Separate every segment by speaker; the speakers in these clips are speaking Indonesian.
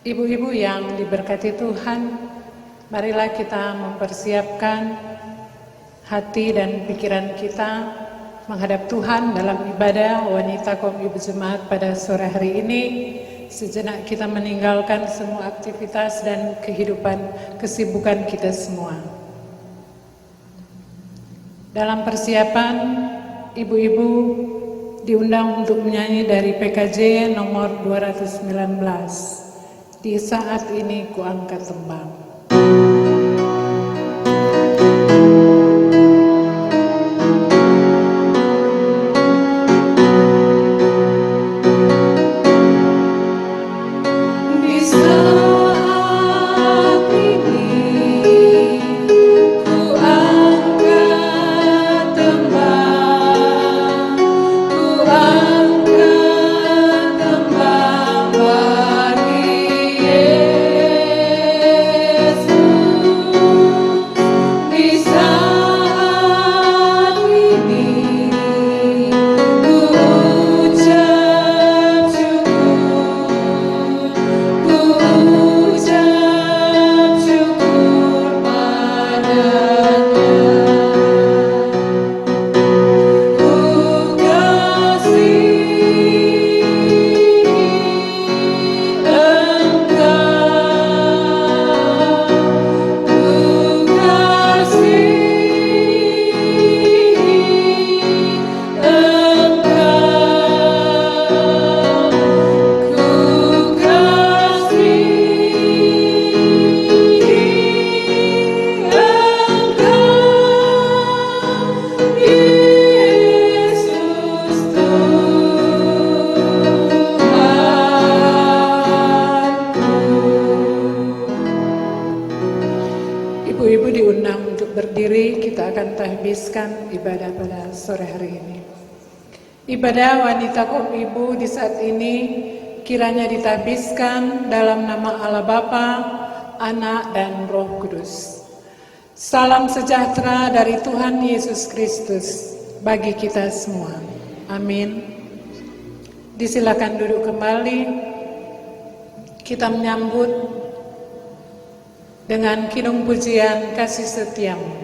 Speaker 1: Ibu-ibu yang diberkati Tuhan, marilah kita mempersiapkan hati dan pikiran kita menghadap Tuhan dalam ibadah wanita kaum ibu jemaat pada sore hari ini. Sejenak kita meninggalkan semua aktivitas dan kehidupan kesibukan kita semua. Dalam persiapan, ibu-ibu diundang untuk menyanyi dari PKJ nomor 219. Di saat ini kuangkat tembang. Ibu-ibu diundang untuk berdiri, kita akan tahbiskan ibadah pada sore hari ini. Ibadah wanita kaum ibu di saat ini kiranya ditahbiskan dalam nama Allah Bapa, Anak dan Roh Kudus. Salam sejahtera dari Tuhan Yesus Kristus bagi kita semua. Amin. Disilakan duduk kembali. Kita menyambut dengan kidung pujian kasih setiamu.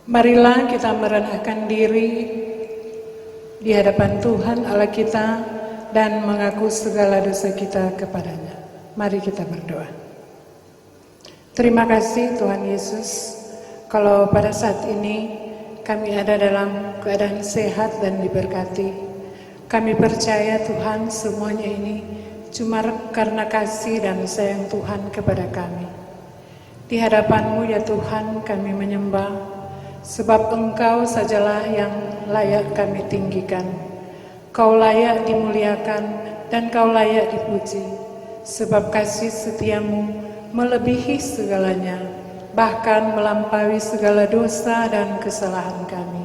Speaker 1: Marilah kita merendahkan diri di hadapan Tuhan Allah kita dan mengaku segala dosa kita kepadanya. Mari kita berdoa. Terima kasih Tuhan Yesus, kalau pada saat ini kami ada dalam keadaan sehat dan diberkati. Kami percaya Tuhan semuanya ini cuma karena kasih dan sayang Tuhan kepada kami. Di hadapan-Mu ya Tuhan kami menyembah, sebab Engkau sajalah yang layak kami tinggikan. Kau layak dimuliakan dan Kau layak dipuji. sebab kasih setiamu melebihi segalanya, bahkan melampaui segala dosa dan kesalahan kami.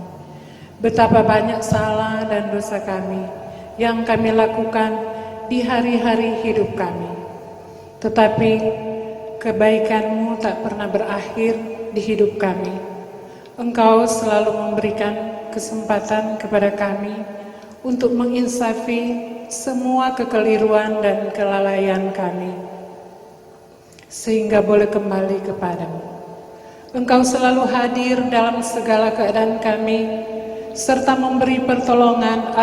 Speaker 1: Betapa banyak salah dan dosa kami yang kami lakukan di hari-hari hidup kami. Tetapi kebaikan-Mu tak pernah berakhir di hidup kami. Engkau selalu memberikan kesempatan kepada kami untuk menginsafi semua kekeliruan dan kelalaian kami, sehingga boleh kembali kepadamu. Engkau selalu hadir dalam segala keadaan kami, serta memberi pertolongan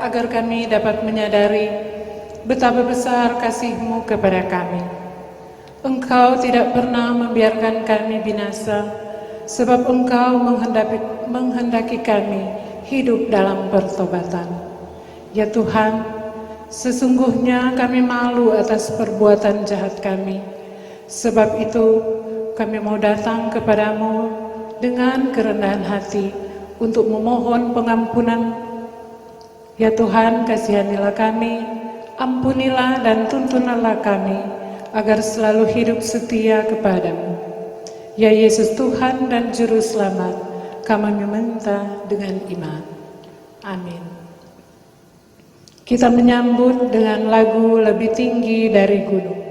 Speaker 1: agar kami dapat menyadari betapa besar kasih-Mu kepada kami. Engkau tidak pernah membiarkan kami binasa, sebab Engkau menghendaki kami hidup dalam pertobatan. Ya Tuhan, sesungguhnya kami malu atas perbuatan jahat kami. Sebab itu kami mau datang kepadamu dengan kerendahan hati untuk memohon pengampunan. Ya Tuhan, kasihanilah kami, ampunilah dan tuntunlah kami, agar selalu hidup setia kepadamu. Ya Yesus Tuhan dan Juru Selamat, kami meminta dengan iman. Amin. Kita menyambut dengan lagu Lebih Tinggi dari Gunung.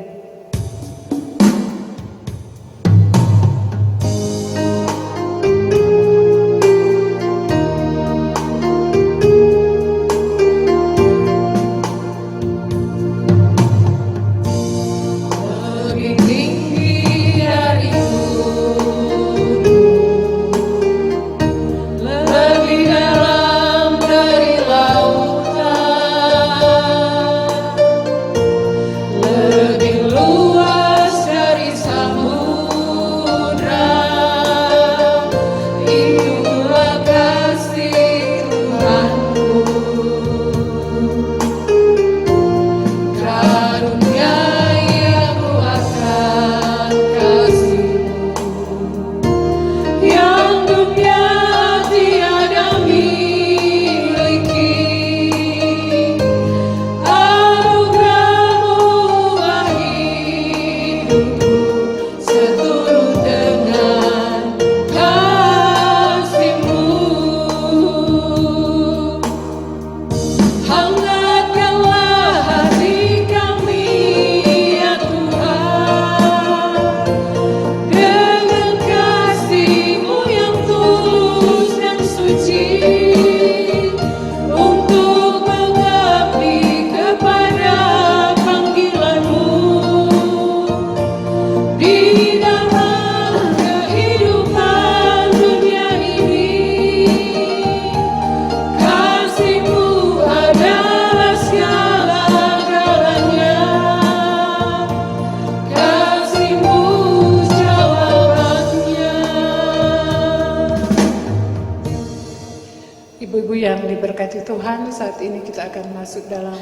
Speaker 1: Ibu-ibu yang diberkati Tuhan, saat ini kita akan masuk dalam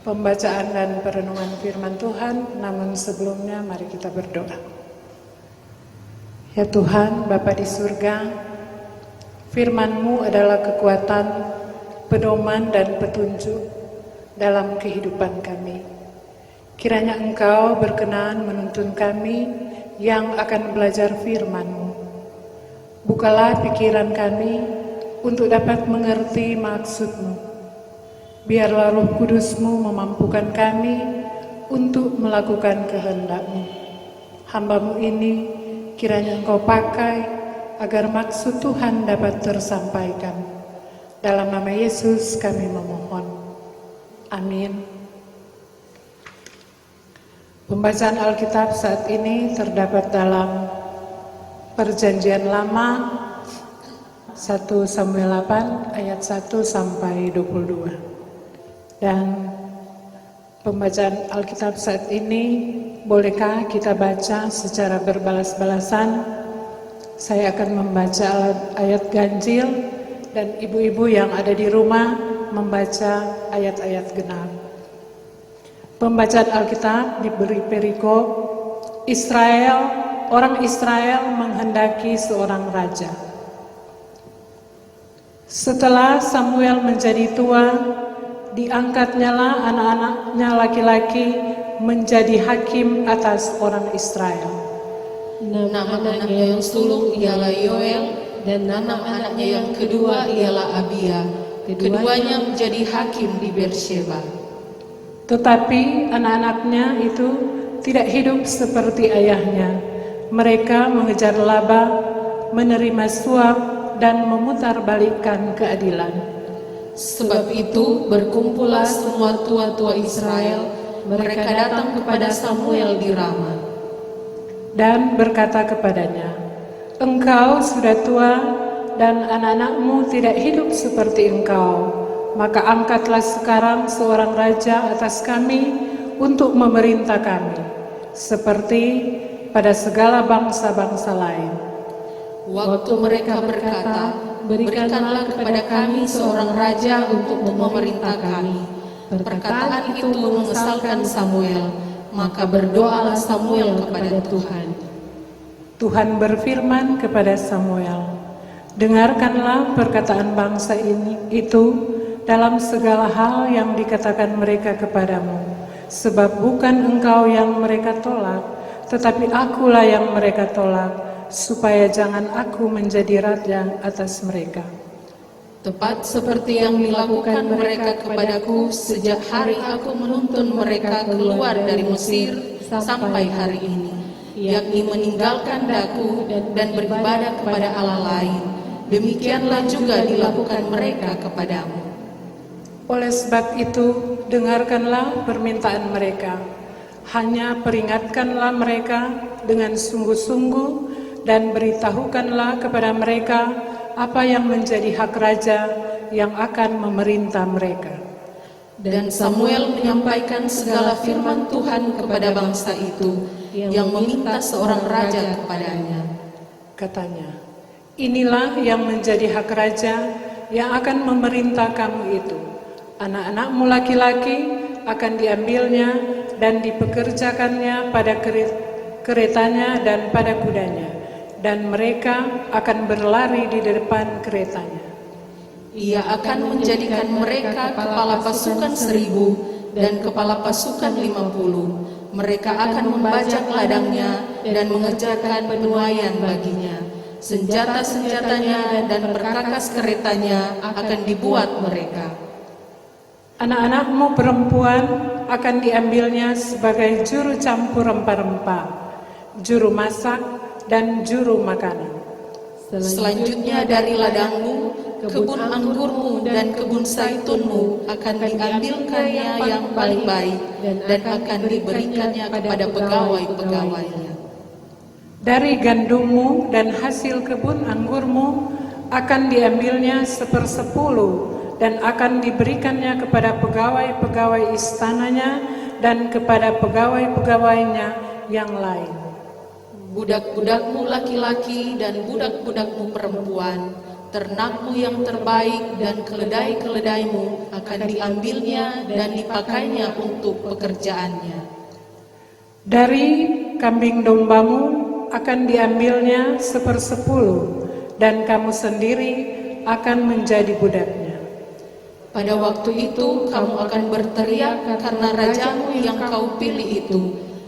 Speaker 1: pembacaan dan perenungan firman Tuhan. Namun sebelumnya mari kita berdoa. Ya Tuhan, Bapa di surga, firman-Mu adalah kekuatan, pedoman dan petunjuk dalam kehidupan kami. Kiranya Engkau berkenan menuntun kami yang akan belajar firman-Mu. Bukalah pikiran kami untuk dapat mengerti maksud-Mu. Biarlah Roh Kudus-Mu memampukan kami untuk melakukan kehendak-Mu. Hamba-Mu ini kiranya Engkau pakai agar maksud Tuhan dapat tersampaikan. Dalam nama Yesus kami memohon. Amin. Pembacaan Alkitab saat ini terdapat dalam Perjanjian Lama 1 Samuel 8 ayat 1 sampai 22. Dan pembacaan Alkitab saat ini, bolehkah kita baca secara berbalas-balasan? Saya akan membaca ayat ganjil dan ibu-ibu yang ada di rumah membaca ayat-ayat genap. Pembacaan Alkitab diberi perikop, orang Israel menghendaki seorang raja. Setelah Samuel menjadi tua, diangkatnyalah anak-anaknya laki-laki menjadi hakim atas orang Israel.
Speaker 2: Nama anaknya yang sulung ialah Yoel, dan nama anaknya yang kedua ialah Abia. Keduanya menjadi hakim di Beersheba.
Speaker 1: Tetapi anak-anaknya itu tidak hidup seperti ayahnya. Mereka mengejar laba, menerima suap, dan memutarbalikkan keadilan.
Speaker 2: Sebab itu berkumpullah semua tua-tua Israel. Mereka datang kepada Samuel di Rama
Speaker 1: Dan berkata kepadanya, "Engkau sudah tua dan anak-anakmu tidak hidup seperti engkau. Maka angkatlah sekarang seorang raja atas kami untuk memerintah kami, seperti pada segala bangsa-bangsa lain."
Speaker 2: Waktu mereka berkata, "Berikanlah kepada kami seorang raja untuk memerintah kami." Perkataan itu mengesalkan Samuel, maka berdoalah Samuel kepada Tuhan.
Speaker 1: Tuhan berfirman kepada Samuel, "Dengarkanlah perkataan bangsa itu dalam segala hal yang dikatakan mereka kepadamu, sebab bukan engkau yang mereka tolak, tetapi akulah yang mereka tolak, supaya jangan aku menjadi raja atas mereka."
Speaker 2: Tepat seperti yang dilakukan mereka kepadaku sejak hari aku menuntun mereka keluar dari Mesir sampai hari ini, yakni meninggalkan daku dan beribadah kepada Allah lain. Demikianlah juga dilakukan mereka kepadamu.
Speaker 1: Oleh sebab itu, dengarkanlah permintaan mereka. Hanya peringatkanlah mereka dengan sungguh-sungguh dan beritahukanlah kepada mereka apa yang menjadi hak raja yang akan memerintah mereka.
Speaker 2: Dan Samuel menyampaikan segala firman Tuhan kepada bangsa itu yang meminta seorang raja kepadanya.
Speaker 1: Katanya, "Inilah yang menjadi hak raja yang akan memerintah kamu itu. Anak-anakmu laki-laki akan diambilnya dan dipekerjakannya pada keretanya dan pada kudanya, dan mereka akan berlari di depan keretanya.
Speaker 2: Ia akan menjadikan mereka kepala pasukan 1.000 dan kepala pasukan 50. Mereka akan membajak ladangnya dan mengerjakan penuaian baginya. Senjata-senjatanya dan perkakas keretanya akan dibuat mereka.
Speaker 1: Anak-anakmu perempuan akan diambilnya sebagai juru campur rempah-rempah, juru masak, dan juru makanan.
Speaker 2: Selanjutnya dari ladangmu, kebun anggurmu dan kebun zaitunmu akan diambilkannya yang paling baik dan akan diberikannya kepada pegawai-pegawainya.
Speaker 1: Dari gandummu dan hasil kebun anggurmu akan diambilnya 1/10 dan akan diberikannya kepada pegawai-pegawai istananya dan kepada pegawai-pegawainya yang lain.
Speaker 2: Budak-budakmu laki-laki dan budak-budakmu perempuan, ternakmu yang terbaik dan keledai-keledaimu akan diambilnya dan dipakainya untuk pekerjaannya.
Speaker 1: Dari kambing dombamu akan diambilnya 1/10 dan kamu sendiri akan menjadi budaknya.
Speaker 2: Pada waktu itu kamu akan berteriak karena rajamu yang kau pilih itu,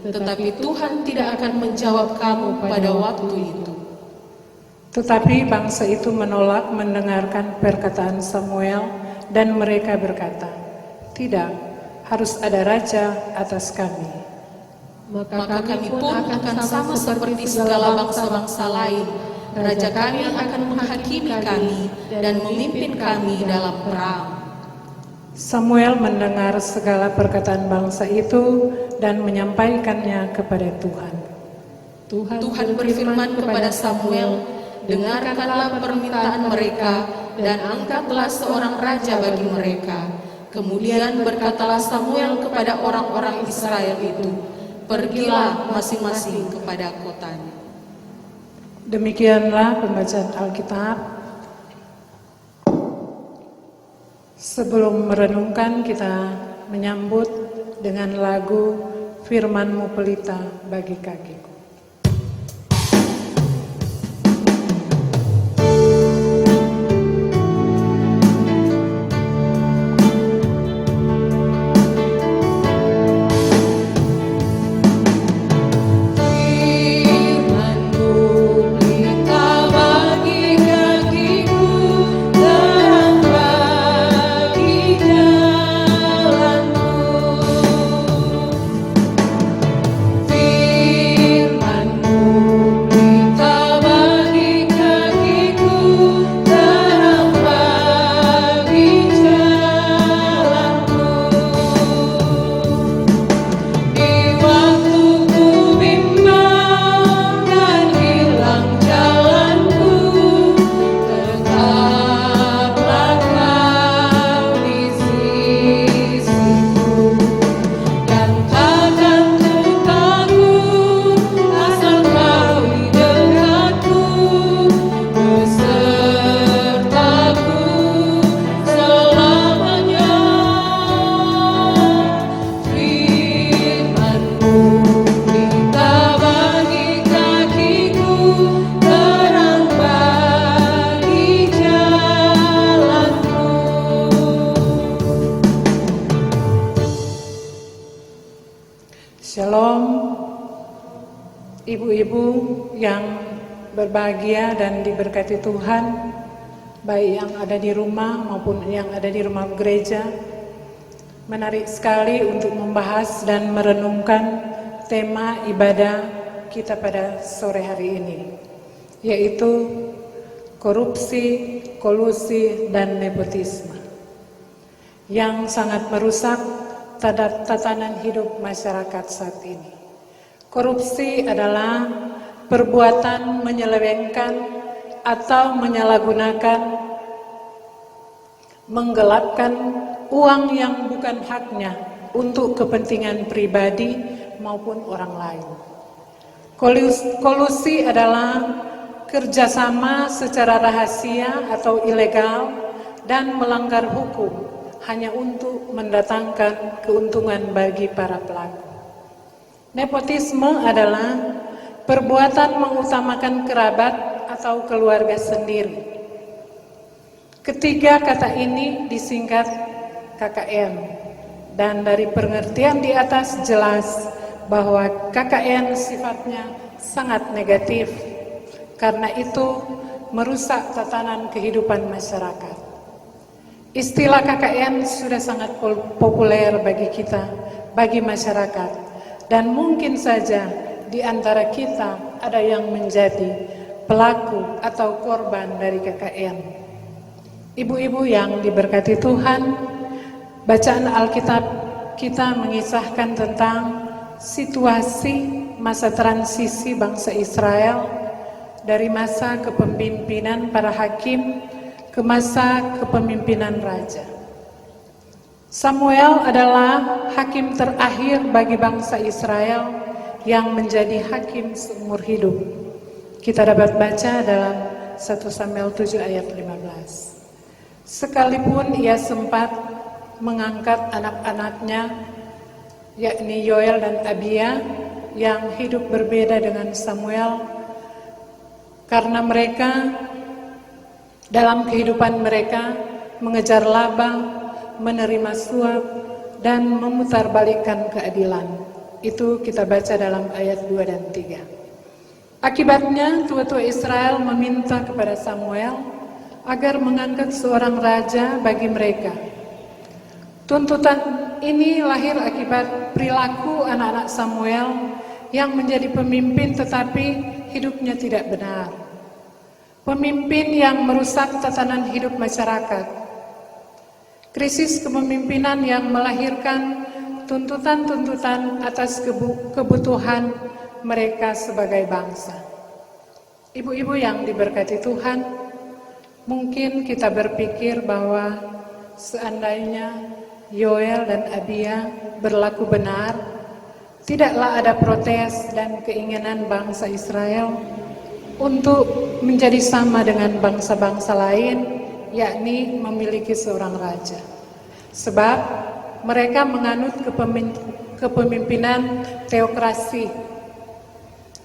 Speaker 2: tetapi Tuhan tidak akan menjawab kamu pada waktu itu.
Speaker 1: Tetapi bangsa itu menolak mendengarkan perkataan Samuel dan mereka berkata, "Tidak, harus ada raja atas kami."
Speaker 2: Maka kami pun akan sama seperti segala bangsa-bangsa lain. Raja kami akan menghakimi kami dan memimpin kami dalam perang.
Speaker 1: Samuel mendengar segala perkataan bangsa itu dan menyampaikannya kepada Tuhan.
Speaker 2: Tuhan berfirman kepada Samuel, "Dengarkanlah permintaan mereka dan angkatlah seorang raja bagi mereka." Kemudian berkatalah Samuel kepada orang-orang Israel itu, "Pergilah masing-masing kepada kotanya."
Speaker 1: Demikianlah pembacaan Alkitab. Sebelum merenungkan, kita menyambut dengan lagu "Firman-Mu Pelita bagi Kakiku". Shalom, ibu-ibu yang berbahagia dan diberkati Tuhan, baik yang ada di rumah maupun yang ada di rumah gereja. Menarik sekali untuk membahas dan merenungkan tema ibadah kita pada sore hari ini, yaitu korupsi, kolusi, dan nepotisme yang sangat merusak tatanan hidup masyarakat saat ini. Korupsi adalah perbuatan menyelewengkan atau menyalahgunakan, menggelapkan uang yang bukan haknya untuk kepentingan pribadi maupun orang lain. Kolusi adalah kerjasama secara rahasia atau ilegal dan melanggar hukum hanya untuk mendatangkan keuntungan bagi para pelaku. Nepotisme adalah perbuatan mengutamakan kerabat atau keluarga sendiri. Ketiga kata ini disingkat KKN, dan dari pengertian di atas jelas bahwa KKN sifatnya sangat negatif, karena itu merusak tatanan kehidupan masyarakat. Istilah KKN sudah sangat populer bagi kita, bagi masyarakat, dan mungkin saja di antara kita ada yang menjadi pelaku atau korban dari KKN. Ibu-ibu yang diberkati Tuhan, bacaan Alkitab kita mengisahkan tentang situasi masa transisi bangsa Israel dari masa kepemimpinan para hakim ke masa kepemimpinan raja. Samuel adalah hakim terakhir bagi bangsa Israel yang menjadi hakim seumur hidup. Kita dapat baca dalam 1 Samuel 7 ayat 15. Sekalipun ia sempat mengangkat anak-anaknya, yakni Yoel dan Abia, yang hidup berbeda dengan Samuel, karena mereka dalam kehidupan mereka mengejar laba, menerima suap, dan memutarbalikkan keadilan. Itu kita baca dalam ayat 2 dan 3. Akibatnya tua-tua Israel meminta kepada Samuel agar mengangkat seorang raja bagi mereka. Tuntutan ini lahir akibat perilaku anak-anak Samuel yang menjadi pemimpin tetapi hidupnya tidak benar. Pemimpin yang merusak tatanan hidup masyarakat. Krisis kepemimpinan yang melahirkan tuntutan-tuntutan atas kebutuhan mereka sebagai bangsa. Ibu-ibu yang diberkati Tuhan, mungkin kita berpikir bahwa seandainya Yoel dan Abia berlaku benar, tidaklah ada protes dan keinginan bangsa Israel untuk menjadi sama dengan bangsa-bangsa lain, yakni memiliki seorang raja. Sebab mereka menganut kepemimpinan teokrasi.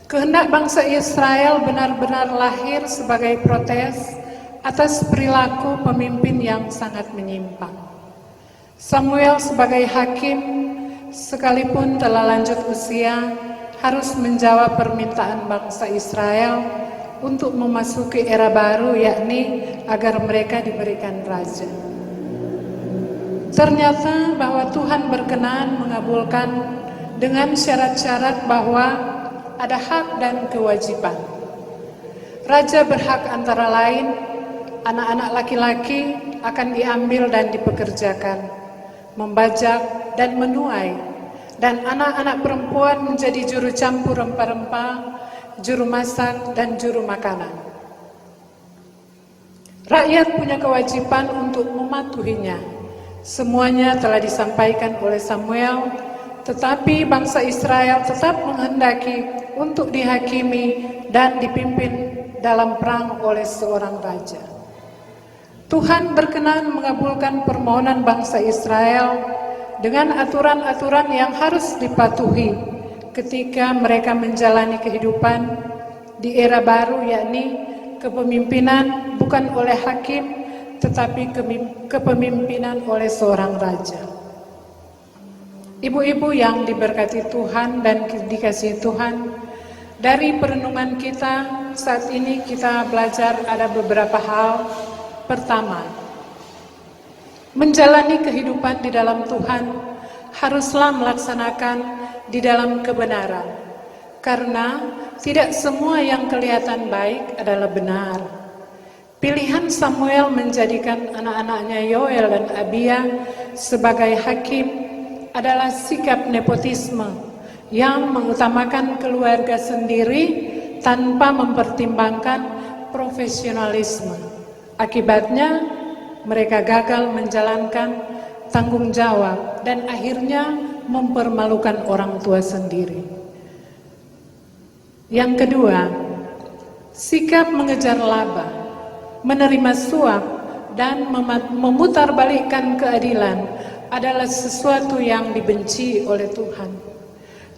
Speaker 1: Kehendak bangsa Israel benar-benar lahir sebagai protes atas perilaku pemimpin yang sangat menyimpang. Samuel sebagai hakim, sekalipun telah lanjut usia, harus menjawab permintaan bangsa Israel untuk memasuki era baru, yakni agar mereka diberikan raja. Ternyata bahwa Tuhan berkenan mengabulkan dengan syarat-syarat bahwa ada hak dan kewajiban. Raja berhak antara lain, anak-anak laki-laki akan diambil dan dipekerjakan, membajak dan menuai, dan anak-anak perempuan menjadi juru campur rempah-rempah, juru masak, dan juru makanan. Rakyat punya kewajiban untuk mematuhinya. Semuanya telah disampaikan oleh Samuel, tetapi bangsa Israel tetap menghendaki untuk dihakimi dan dipimpin dalam perang oleh seorang raja. Tuhan berkenan mengabulkan permohonan bangsa Israel dengan aturan-aturan yang harus dipatuhi ketika mereka menjalani kehidupan di era baru, yakni kepemimpinan bukan oleh hakim tetapi kepemimpinan oleh seorang raja. Ibu-ibu yang diberkati Tuhan dan dikasihi Tuhan, dari perenungan kita saat ini kita belajar ada beberapa hal. Pertama, menjalani kehidupan di dalam Tuhan haruslah melaksanakan di dalam kebenaran, karena tidak semua yang kelihatan baik adalah benar. Pilihan Samuel menjadikan anak-anaknya Yoel dan Abia sebagai hakim adalah sikap nepotisme yang mengutamakan keluarga sendiri tanpa mempertimbangkan profesionalisme. Akibatnya mereka gagal menjalankan tanggung jawab dan akhirnya mempermalukan orang tua sendiri. Yang kedua, sikap mengejar laba, menerima suap dan memutarbalikkan keadilan adalah sesuatu yang dibenci oleh Tuhan.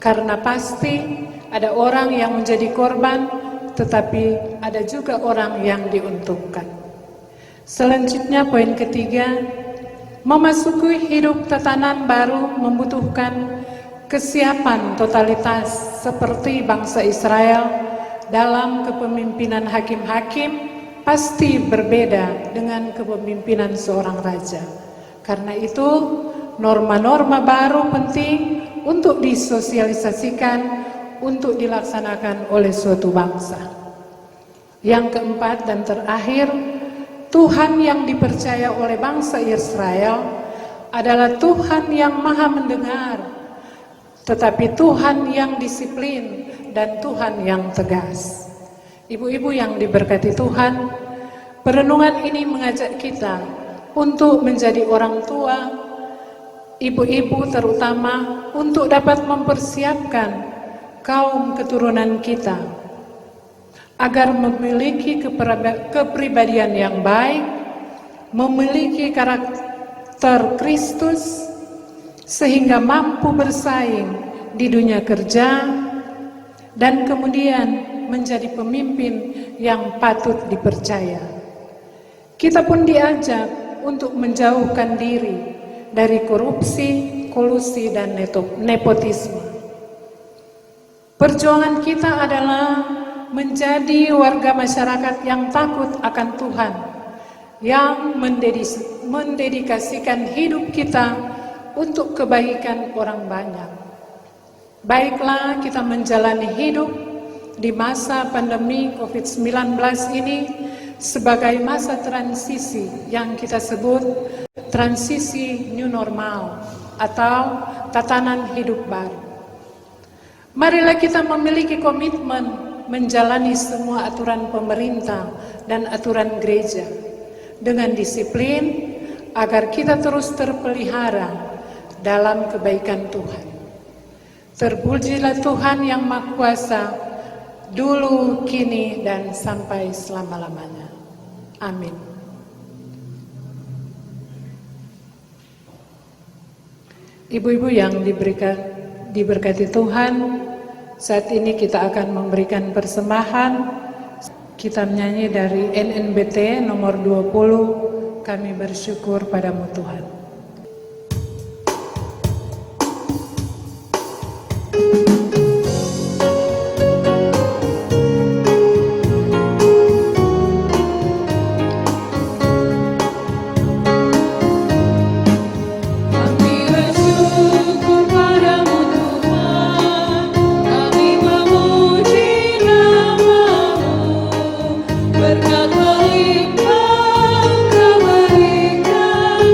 Speaker 1: Karena pasti ada orang yang menjadi korban, tetapi ada juga orang yang diuntungkan. Selanjutnya poin ketiga, memasuki hidup tatanan baru membutuhkan kesiapan totalitas seperti bangsa Israel dalam kepemimpinan hakim-hakim pasti berbeda dengan kepemimpinan seorang raja. Karena itu norma-norma baru penting untuk disosialisasikan, untuk dilaksanakan oleh suatu bangsa. Yang keempat dan terakhir, Tuhan yang dipercaya oleh bangsa Israel adalah Tuhan yang maha mendengar, tetapi Tuhan yang disiplin dan Tuhan yang tegas. Ibu-ibu yang diberkati Tuhan, perenungan ini mengajak kita untuk menjadi orang tua, ibu-ibu terutama, untuk dapat mempersiapkan kaum keturunan kita agar memiliki kepribadian yang baik, memiliki karakter Kristus, sehingga mampu bersaing di dunia kerja dan kemudian menjadi pemimpin yang patut dipercaya. Kita pun diajak untuk menjauhkan diri dari korupsi, kolusi, dan nepotisme. Perjuangan kita adalah menjadi warga masyarakat yang takut akan Tuhan, yang mendedikasikan hidup kita untuk kebaikan orang banyak. Baiklah kita menjalani hidup di masa pandemi COVID-19 ini sebagai masa transisi yang kita sebut transisi new normal atau tatanan hidup baru. Marilah kita memiliki komitmen menjalani semua aturan pemerintah dan aturan gereja dengan disiplin agar kita terus terpelihara dalam kebaikan Tuhan. Terpujilah Tuhan yang Maha Kuasa, dulu, kini, dan sampai selama-lamanya. Amin. Ibu-ibu yang diberkati Tuhan, saat ini kita akan memberikan persembahan. Kita menyanyi dari NNBT nomor 20, Kami Bersyukur Padamu Tuhan.
Speaker 3: Berkat limpah Kau berikan.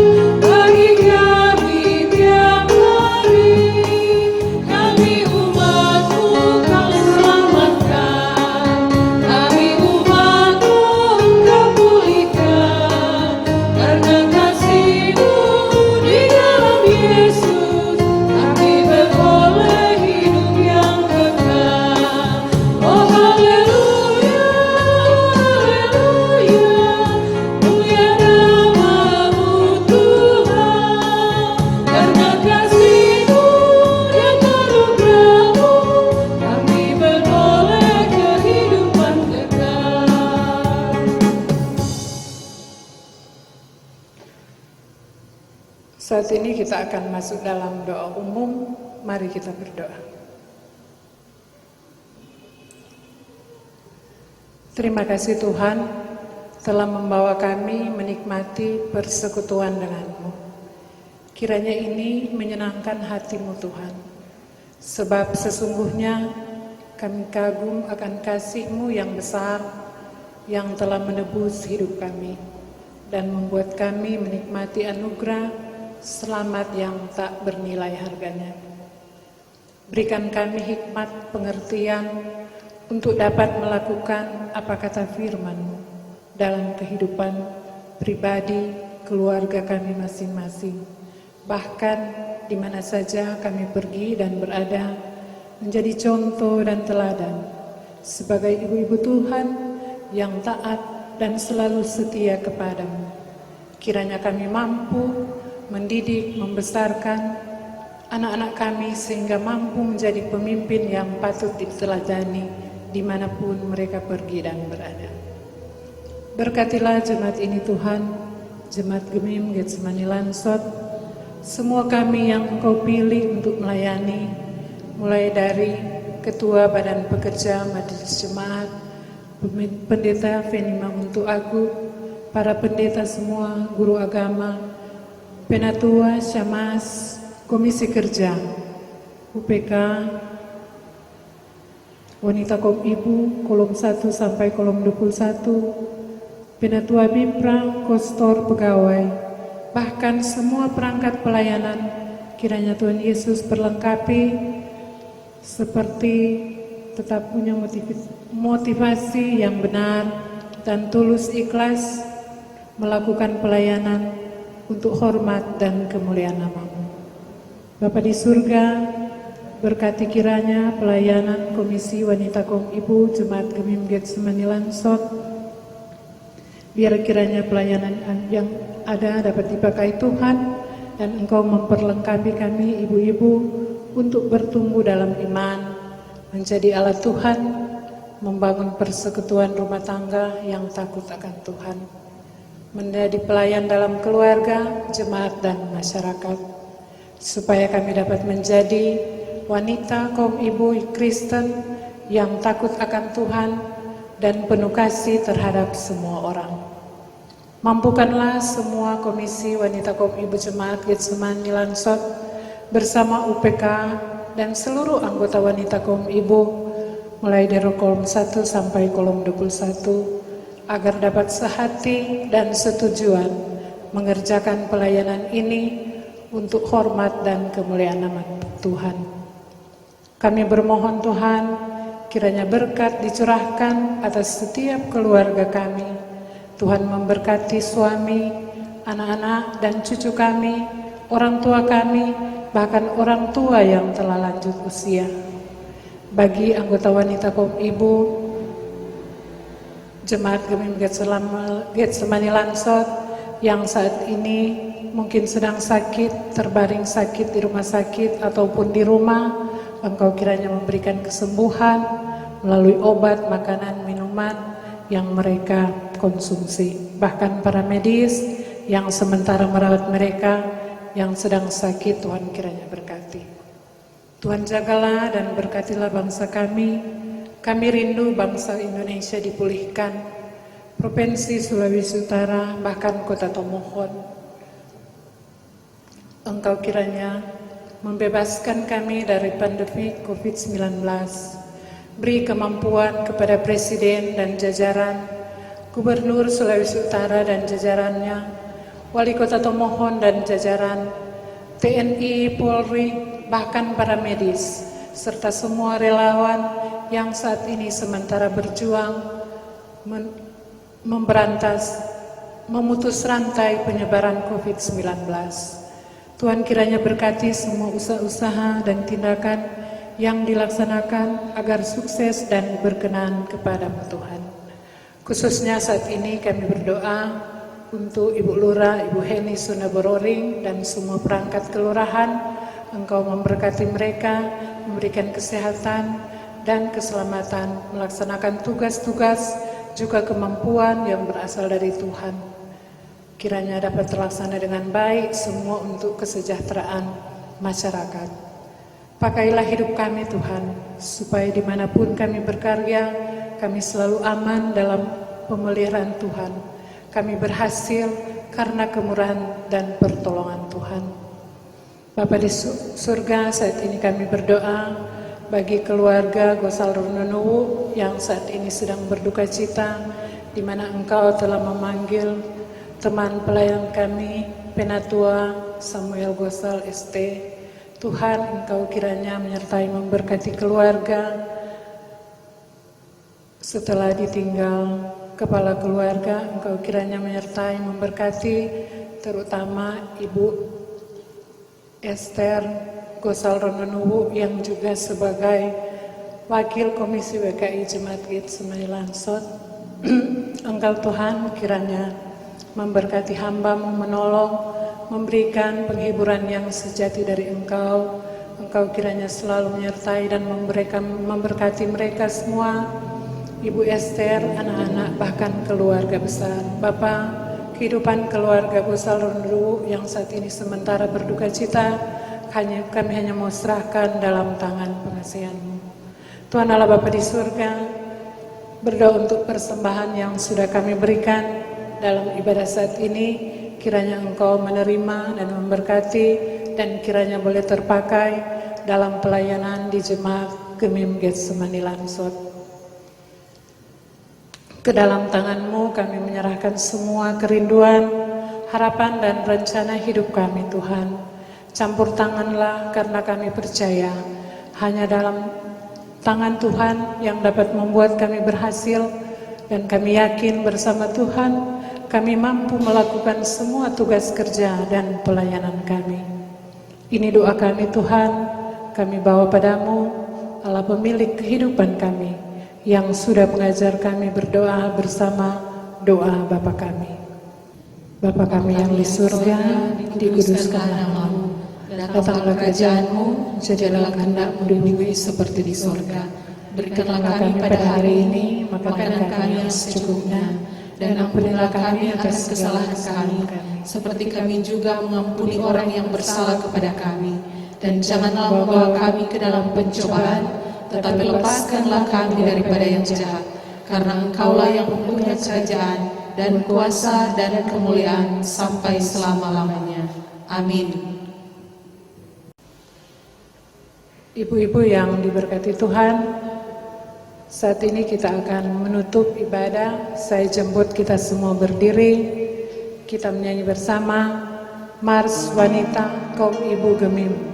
Speaker 1: saat ini kita akan masuk dalam doa umum. Mari kita berdoa. Terima kasih Tuhan telah membawa kami menikmati persekutuan denganmu. Kiranya ini menyenangkan hatimu Tuhan, sebab sesungguhnya kami kagum akan kasih-Mu yang besar yang telah menebus hidup kami dan membuat kami menikmati anugerah selamat yang tak bernilai harganya. Berikan kami hikmat pengertian untuk dapat melakukan apa kata firman-Mu dalam kehidupan pribadi, keluarga kami masing-masing, bahkan di mana saja kami pergi dan berada, menjadi contoh dan teladan sebagai ibu-ibu Tuhan yang taat dan selalu setia kepadamu. Kiranya kami mampu mendidik, membesarkan anak-anak kami sehingga mampu menjadi pemimpin yang patut diteladani dimanapun mereka pergi dan berada. Berkatilah jemaat ini Tuhan, jemaat Gemim Getsemani Lansot, semua kami yang Engkau pilih untuk melayani, mulai dari Ketua Badan Pekerja Majelis Jemaat, Pendeta Venima untuk Agung, para pendeta semua, guru agama, Penatua, Syamas, Komisi Kerja, UPK, Wanita Kom Ibu, kolom 1 sampai kolom 21, Penatua Bipra, Kostor, Pegawai, bahkan semua perangkat pelayanan, kiranya Tuhan Yesus perlengkapi seperti tetap punya motivasi yang benar dan tulus ikhlas melakukan pelayanan untuk hormat dan kemuliaan nama-Mu. Bapa di surga, berkati kiranya pelayanan Komisi Wanita Kom Ibu Jemaat Gemim Getsemani Lansot, biar kiranya pelayanan yang ada dapat dipakai Tuhan dan Engkau memperlengkapi kami ibu-ibu untuk bertumbuh dalam iman, menjadi alat Tuhan, membangun persekutuan rumah tangga yang takut akan Tuhan, menjadi pelayan dalam keluarga, jemaat dan masyarakat, supaya kami dapat menjadi wanita kaum ibu Kristen yang takut akan Tuhan dan penuh kasih terhadap semua orang. Mampukanlah semua Komisi Wanita Kaum Ibu Jemaat Getsemani Lansot bersama UPK dan seluruh anggota wanita kaum ibu mulai dari kolom 1 sampai kolom 21 agar dapat sehati dan setujuan mengerjakan pelayanan ini untuk hormat dan kemuliaan nama Tuhan. Kami bermohon Tuhan, kiranya berkat dicurahkan atas setiap keluarga kami. Tuhan memberkati suami, anak-anak dan cucu kami, orang tua kami, bahkan orang tua yang telah lanjut usia. Bagi anggota wanita kaum ibu, Jemaat Gemim Getsemani Lansot yang saat ini mungkin sedang sakit, terbaring sakit di rumah sakit ataupun di rumah, Engkau kiranya memberikan kesembuhan melalui obat, makanan, minuman yang mereka konsumsi. Bahkan para medis yang sementara merawat mereka yang sedang sakit, Tuhan kiranya berkati. Tuhan jagalah dan berkatilah bangsa kami. Kami rindu bangsa Indonesia dipulihkan, Provinsi Sulawesi Utara, bahkan Kota Tomohon. Engkau kiranya membebaskan kami dari pandemi COVID-19. Beri kemampuan kepada Presiden dan jajaran, Gubernur Sulawesi Utara dan jajarannya, Wali Kota Tomohon dan jajaran, TNI, Polri, bahkan para medis, serta semua relawan yang saat ini sementara berjuang memberantas, memutus rantai penyebaran COVID-19. Tuhan kiranya berkati semua usaha-usaha dan tindakan yang dilaksanakan agar sukses dan berkenan kepada-Mu Tuhan. Khususnya saat ini kami berdoa untuk Ibu Lurah, Ibu Heni Sunabororing dan semua perangkat kelurahan. Engkau memberkati mereka, memberikan kesehatan dan keselamatan, melaksanakan tugas-tugas juga kemampuan yang berasal dari Tuhan. Kiranya dapat terlaksana dengan baik semua untuk kesejahteraan masyarakat. Pakailah hidup kami Tuhan, supaya dimanapun kami berkarya, kami selalu aman dalam pemeliharaan Tuhan. Kami berhasil karena kemurahan dan pertolongan Tuhan. Bapa di surga, saat ini kami berdoa bagi keluarga Gosal Rononuwu yang saat ini sedang berduka cita, di mana Engkau telah memanggil teman pelayan kami, Penatua Samuel Gosal ST. Tuhan, Engkau kiranya menyertai memberkati keluarga setelah ditinggal kepala keluarga. Engkau kiranya menyertai memberkati terutama Ibu Esther Gosal Rononuwu yang juga sebagai Wakil Komisi WKI Jemaat Gid Semai Lansot. Engkau Tuhan kiranya memberkati hamba-Mu, menolong, memberikan penghiburan yang sejati dari Engkau. Engkau kiranya selalu menyertai dan memberkati mereka semua, Ibu Esther, anak-anak, bahkan keluarga besar. Bapa, kehidupan keluarga Gosal Rononuwu yang saat ini sementara berduka cita, kami hanya mau serahkan dalam tangan pengasihan-Mu. Tuhan Allah Bapa di surga, berdoa untuk persembahan yang sudah kami berikan dalam ibadah saat ini, kiranya Engkau menerima dan memberkati, dan kiranya boleh terpakai dalam pelayanan di Jemaat Gemim Getsemani Lansot. Ke dalam tangan-Mu kami menyerahkan semua kerinduan, harapan dan rencana hidup kami Tuhan. Campur tanganlah karena kami percaya hanya dalam tangan Tuhan yang dapat membuat kami berhasil, dan kami yakin bersama Tuhan kami mampu melakukan semua tugas kerja dan pelayanan kami. Ini doa kami Tuhan, kami bawa padamu, Allah pemilik kehidupan kami, yang sudah mengajar kami berdoa bersama doa Bapa kami. Bapa kami yang di surga, dikuduskan nama-Mu, datanglah kerajaan-Mu, jadilah kehendak-Mu di bumi seperti di surga. Berikanlah kami pada hari ini makanan kami yang secukupnya, dan ampunilah kami atas kesalahan kami, seperti kami juga mengampuni orang yang bersalah kepada kami. Dan janganlah membawa kami ke dalam pencobaan, tetapi lepaskanlah kami daripada yang jahat. Karena Engkaulah yang mempunyai kerajaan, dan kuasa, dan kemuliaan, sampai selama-lamanya. Amin. Ibu-ibu yang diberkati Tuhan, saat ini kita akan menutup ibadah. Saya jemput kita semua berdiri. Kita menyanyi bersama Mars Wanita Kaum Ibu Gemim.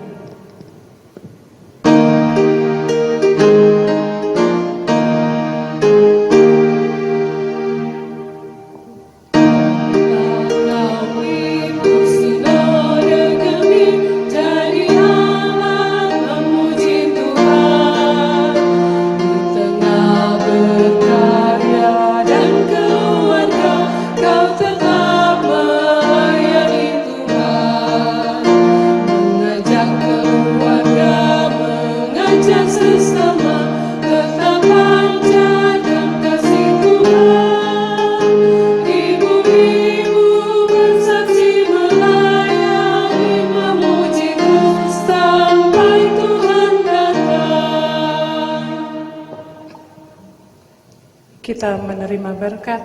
Speaker 1: Kita menerima berkat,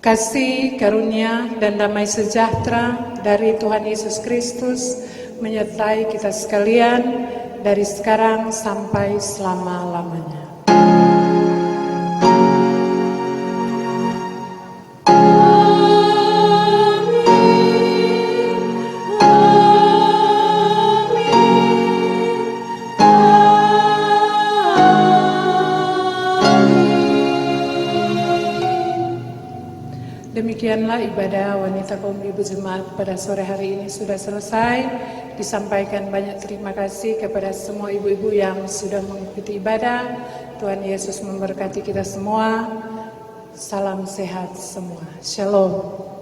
Speaker 1: kasih, karunia, dan damai sejahtera dari Tuhan Yesus Kristus menyertai kita sekalian dari sekarang sampai selama-lamanya. Demikianlah ibadah wanita kaum ibu jemaat pada sore hari ini sudah selesai. Disampaikan banyak terima kasih kepada semua ibu-ibu yang sudah mengikuti ibadah. Tuhan Yesus memberkati kita semua. Salam sehat semua. Shalom.